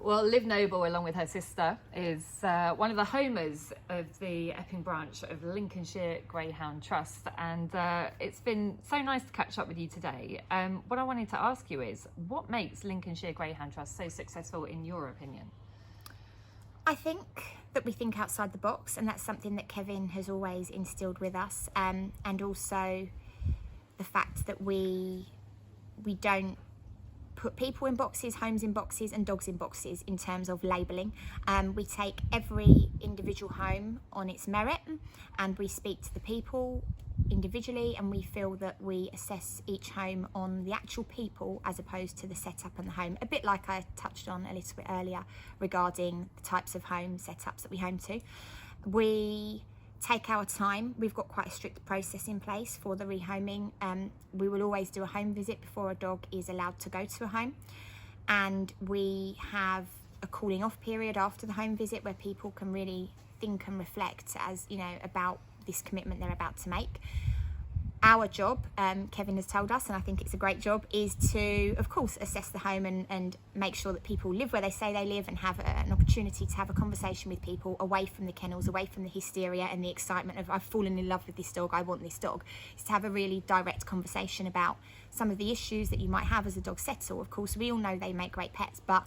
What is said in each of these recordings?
Well, Liv Noble, along with her sister, is one of the homers of the Epping branch of Lincolnshire Greyhound Trust, and it's been so nice to catch up with you today. What I wanted to ask you is, what makes Lincolnshire Greyhound Trust so successful in your opinion? I think that we think outside the box, and that's something that Kevin has always instilled with us, and also the fact that we don't put people in boxes, homes in boxes and dogs in boxes in terms of labelling. We take every individual home on its merit, and we speak to the people individually, and we feel that we assess each home on the actual people as opposed to the setup and the home, a bit like I touched on a little bit earlier regarding the types of home setups that we home to. We take our time. We've got quite a strict process in place for the rehoming. We will always do a home visit before a dog is allowed to go to a home, and we have a cooling off period after the home visit where people can really think and reflect, as you know, about this commitment they're about to make. Our job, Kevin has told us, and I think it's a great job, is to, of course, assess the home and make sure that people live where they say they live, and have an opportunity to have a conversation with people away from the kennels, away from the hysteria and the excitement of, I've fallen in love with this dog, I want this dog. Is to have a really direct conversation about some of the issues that you might have as a dog settle. Of course, we all know they make great pets, but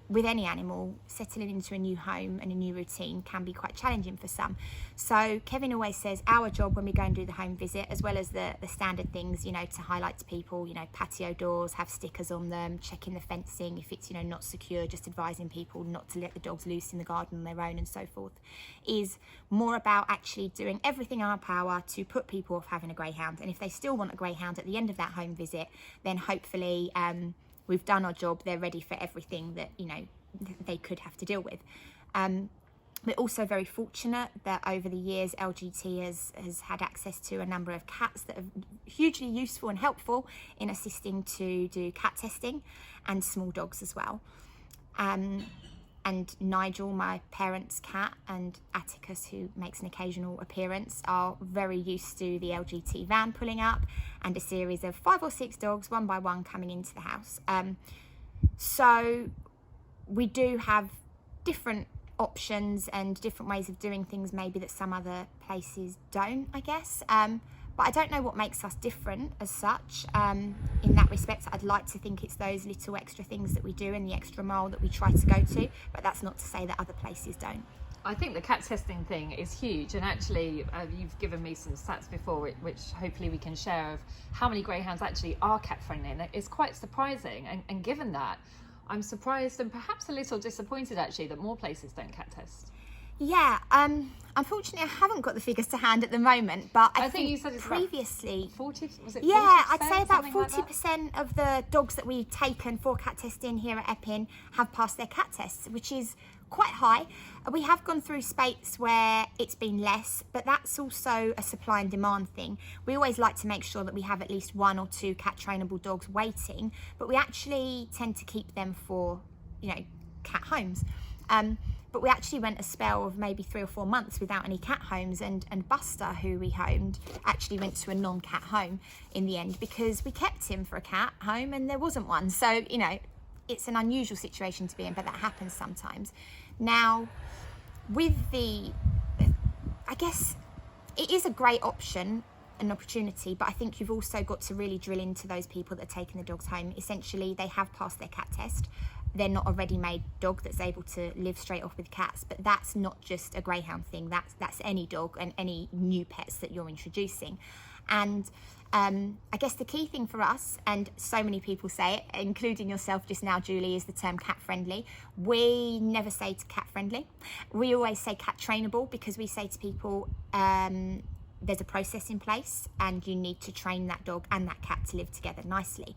with any animal, settling into a new home and a new routine can be quite challenging for some. So Kevin always says our job when we go and do the home visit, as well as the standard things, you know, to highlight to people, you know, patio doors have stickers on them, checking the fencing if it's, you know, not secure, just advising people not to let the dogs loose in the garden on their own and so forth, is more about actually doing everything in our power to put people off having a greyhound. And if they still want a greyhound at the end of that home visit, then hopefully we've done our job, they're ready for everything that, you know, they could have to deal with. We're also very fortunate that over the years LGT has had access to a number of cats that are hugely useful and helpful in assisting to do cat testing, and small dogs as well. And Nigel, my parents' cat, and Atticus, who makes an occasional appearance, are very used to the LGT van pulling up and a series of 5 or 6 dogs one by one coming into the house. So we do have different options and different ways of doing things maybe that some other places don't, I guess. But I don't know what makes us different as such in that respect. I'd like to think it's those little extra things that we do and the extra mile that we try to go to, but that's not to say that other places don't. I think the cat testing thing is huge, and actually you've given me some stats before which hopefully we can share of how many greyhounds actually are cat friendly, and it's quite surprising, and given that, I'm surprised and perhaps a little disappointed actually that more places don't cat test. Yeah, unfortunately I haven't got the figures to hand at the moment, but I think you said it's previously 40, was it? Yeah, 40%, I'd say about something like 40% of the dogs that we've taken for cat testing here at Epping have passed their cat tests, which is quite high. We have gone through spates where it's been less, but that's also a supply and demand thing. We always like to make sure that we have at least 1 or 2 cat trainable dogs waiting, but we actually tend to keep them for, you know, cat homes. But we actually went a spell of maybe 3 or 4 months without any cat homes, and Buster, who we homed, actually went to a non-cat home in the end because we kept him for a cat home and there wasn't one. So, you know, it's an unusual situation to be in, but that happens sometimes. Now, with I guess it is a great option, an opportunity, but I think you've also got to really drill into those people that are taking the dogs home. Essentially, they have passed their cat test. They're not a ready-made dog that's able to live straight off with cats, but that's not just a greyhound thing. That's any dog and any new pets that you're introducing. And I guess the key thing for us, and so many people say it, including yourself just now, Julie, is the term cat friendly. We never say to cat friendly. We always say cat trainable, because we say to people, there's a process in place and you need to train that dog and that cat to live together nicely.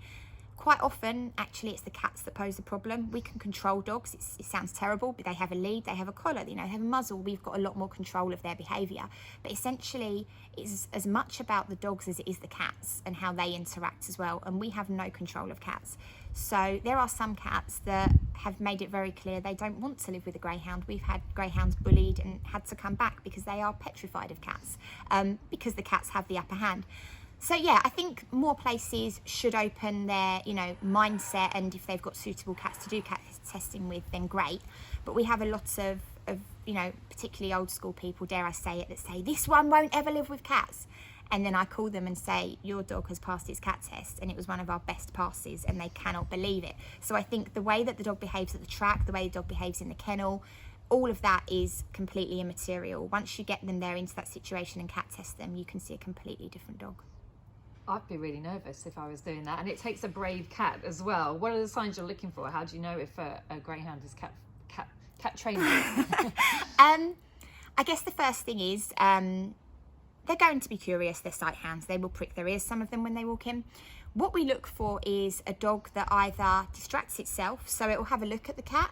Quite often, actually, it's the cats that pose the problem. We can control dogs. It sounds terrible, but they have a lead, they have a collar, you know, they have a muzzle. We've got a lot more control of their behaviour. But essentially, it's as much about the dogs as it is the cats and how they interact as well. And we have no control of cats. So there are some cats that have made it very clear they don't want to live with a greyhound. We've had greyhounds bullied and had to come back because they are petrified of cats, because the cats have the upper hand. So yeah, I think more places should open their, mindset, and if they've got suitable cats to do cat testing with, then great. But we have a lot of particularly old school people, dare I say it, that say this one won't ever live with cats. And then I call them and say, your dog has passed its cat test, and it was one of our best passes, and they cannot believe it. So I think the way that the dog behaves at the track, the way the dog behaves in the kennel, all of that is completely immaterial. Once you get them there into that situation and cat test them, you can see a completely different dog. I'd be really nervous if I was doing that, and it takes a brave cat as well. What are the signs you're looking for? How do you know if a greyhound is cat trained? I guess the first thing is they're going to be curious. They're sight hounds. They will prick their ears, some of them, when they walk in. What we look for is a dog that either distracts itself, so it will have a look at the cat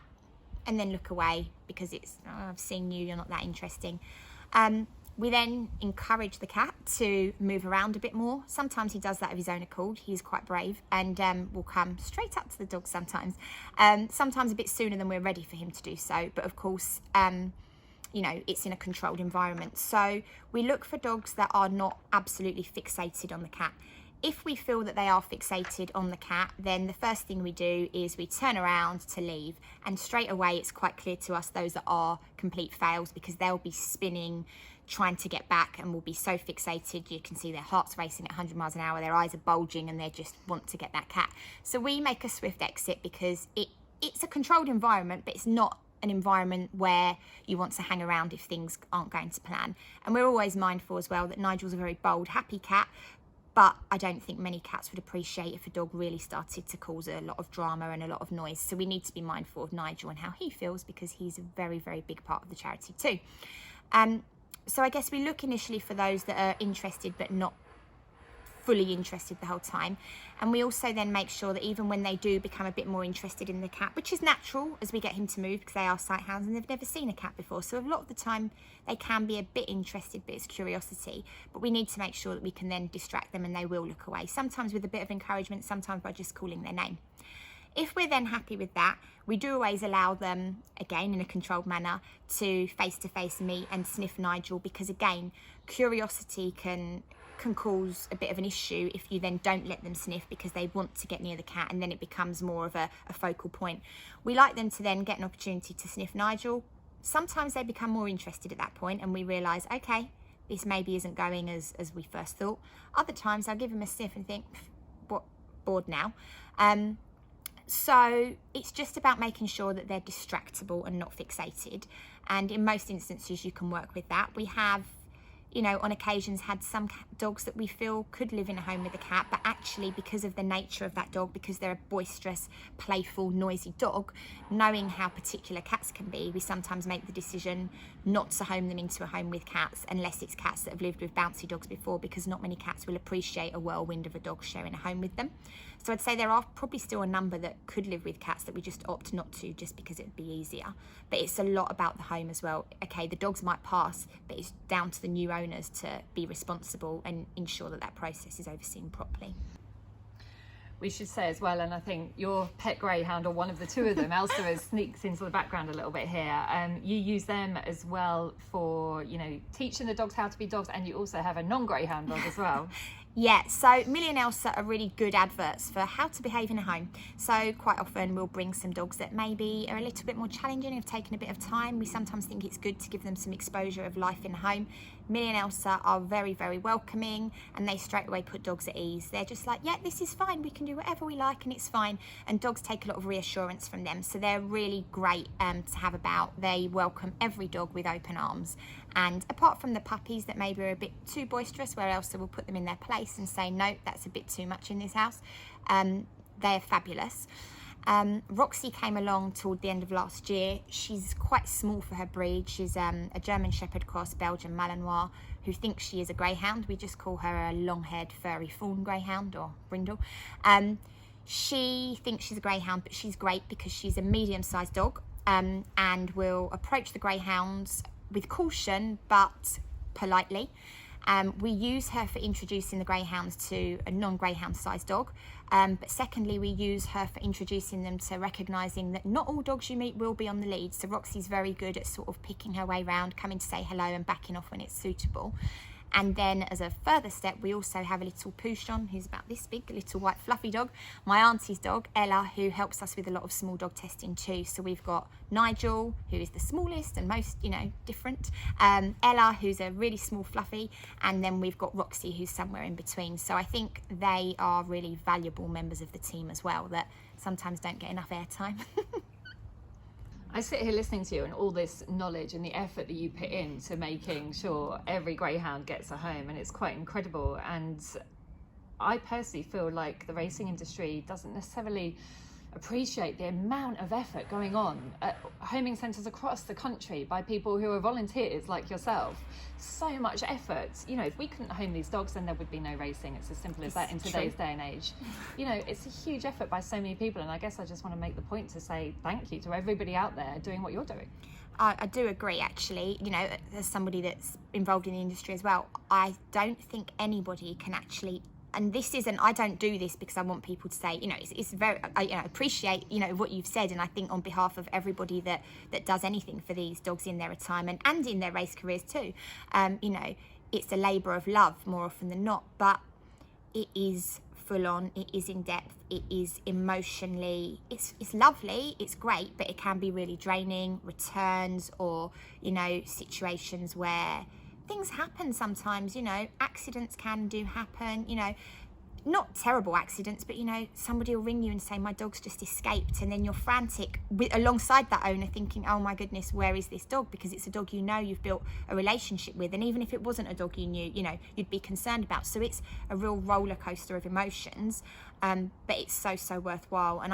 and then look away because it's, I've seen you, you're not that interesting. We then encourage the cat to move around a bit more. Sometimes he does that of his own accord. He's quite brave and will come straight up to the dog sometimes. Sometimes a bit sooner than we're ready for him to do so. But of course, it's in a controlled environment. So we look for dogs that are not absolutely fixated on the cat. If we feel that they are fixated on the cat, then the first thing we do is we turn around to leave. And straight away, it's quite clear to us those that are complete fails, because they'll be spinning, trying to get back, and will be so fixated. You can see their heart's racing at 100 miles an hour, their eyes are bulging, and they just want to get that cat. So we make a swift exit because it's a controlled environment, but it's not an environment where you want to hang around if things aren't going to plan. And we're always mindful as well that Nigel's a very bold, happy cat, but I don't think many cats would appreciate if a dog really started to cause a lot of drama and a lot of noise. So we need to be mindful of Nigel and how he feels, because he's a very, very big part of the charity too. So I guess we look initially for those that are interested but not fully interested the whole time. And we also then make sure that even when they do become a bit more interested in the cat, which is natural as we get him to move because they are sight hounds and they've never seen a cat before, so a lot of the time they can be a bit interested, but it's curiosity. But we need to make sure that we can then distract them and they will look away, sometimes with a bit of encouragement, sometimes by just calling their name. If we're then happy with that, we do always allow them, again in a controlled manner, to face-to-face meet and sniff Nigel, because again, curiosity can cause a bit of an issue if you then don't let them sniff because they want to get near the cat, and then it becomes more of a focal point. We like them to then get an opportunity to sniff Nigel. Sometimes they become more interested at that point and we realise, okay, this maybe isn't going as we first thought. Other times I'll give them a sniff and think, what, bored now? So it's just about making sure that they're distractible and not fixated. And in most instances, you can work with that. We have, on occasions had some dogs that we feel could live in a home with a cat, but actually because of the nature of that dog, because they're a boisterous, playful, noisy dog, knowing how particular cats can be, we sometimes make the decision not to home them into a home with cats unless it's cats that have lived with bouncy dogs before, because not many cats will appreciate a whirlwind of a dog sharing a home with them. So I'd say there are probably still a number that could live with cats that we just opt not to, just because it would be easier. But it's a lot about the home as well. Okay, the dogs might pass, but it's down to the new owners to be responsible and ensure that that process is overseen properly. We should say as well, and I think your pet greyhound, or one of the two of them, Elsa, sneaks into the background a little bit here. You use them as well for, teaching the dogs how to be dogs, and you also have a non-greyhound dog as well. Yeah, so Millie and Elsa are really good adverts for how to behave in a home. So quite often we'll bring some dogs that maybe are a little bit more challenging, have taken a bit of time. We sometimes think it's good to give them some exposure of life in a home. Millie and Elsa are very, very welcoming, and they straight away put dogs at ease. They're just like, yeah, this is fine. We can do whatever we like and it's fine. And dogs take a lot of reassurance from them. So they're really great to have about. They welcome every dog with open arms. And apart from the puppies that maybe are a bit too boisterous, where Elsa will put them in their place and say, no, that's a bit too much in this house, they're fabulous. Roxy came along toward the end of last year. She's quite small for her breed. She's a German Shepherd cross, Belgian Malinois, who thinks she is a greyhound. We just call her a long-haired furry fawn greyhound, or brindle. She thinks she's a greyhound, but she's great because she's a medium-sized dog, and will approach the greyhounds with caution but politely. We use her for introducing the greyhounds to a non-greyhound sized dog, but secondly we use her for introducing them to recognising that not all dogs you meet will be on the lead. So Roxy's very good at sort of picking her way around, coming to say hello and backing off when it's suitable. And then as a further step, we also have a little Pouchon who's about this big, a little white fluffy dog. My auntie's dog, Ella, who helps us with a lot of small dog testing too. So we've got Nigel, who is the smallest and most, different. Ella, who's a really small fluffy. And then we've got Roxy, who's somewhere in between. So I think they are really valuable members of the team as well that sometimes don't get enough airtime. I sit here listening to you and all this knowledge and the effort that you put into making sure every greyhound gets a home, and it's quite incredible. And I personally feel like the racing industry doesn't necessarily appreciate the amount of effort going on at homing centres across the country by people who are volunteers like yourself. So much effort. If we couldn't home these dogs, then there would be no racing. It's as simple as that in today's day and age. It's a huge effort by so many people, and I guess I just want to make the point to say thank you to everybody out there doing what you're doing. I do agree, actually. As somebody that's involved in the industry as well, I don't think anybody can actually, and this isn't, I don't do this because I want people to say, it's very, I appreciate, what you've said. And I think on behalf of everybody that does anything for these dogs in their retirement and in their race careers too, it's a labour of love more often than not, but it is full on, it is in depth, it is emotionally, it's lovely, it's great, but it can be really draining, returns or, situations where things happen sometimes, accidents can happen, not terrible accidents, but somebody will ring you and say, my dog's just escaped, and then you're frantic alongside that owner thinking, oh my goodness, where is this dog? Because it's a dog you've built a relationship with, and even if it wasn't a dog you knew, you'd be concerned about. So it's a real roller coaster of emotions, but it's so worthwhile. And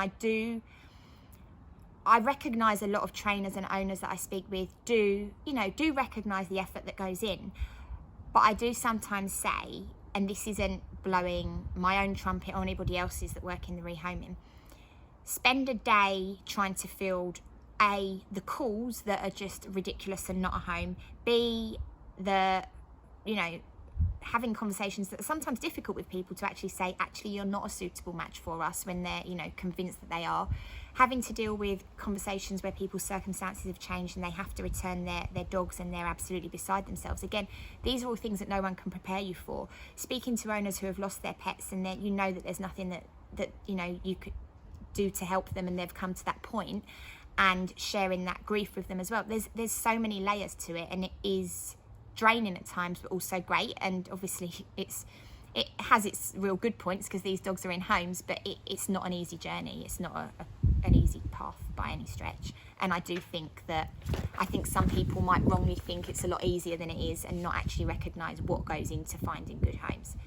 I recognise a lot of trainers and owners that I speak with do recognise the effort that goes in. But I do sometimes say, and this isn't blowing my own trumpet or anybody else's that work in the rehoming, spend a day trying to field A, the calls that are just ridiculous and not a home, B, having conversations that are sometimes difficult with people to actually say, actually, you're not a suitable match for us, when they're, convinced that they are. Having to deal with conversations where people's circumstances have changed and they have to return their dogs and they're absolutely beside themselves. Again, these are all things that no one can prepare you for. Speaking to owners who have lost their pets and that that there's nothing that you could do to help them, and they've come to that point, and sharing that grief with them as well. There's so many layers to it, and it is draining at times, but also great. And obviously it has its real good points because these dogs are in homes, but it's not an easy journey. It's not an easy path by any stretch. And I do think some people might wrongly think it's a lot easier than it is, and not actually recognise what goes into finding good homes.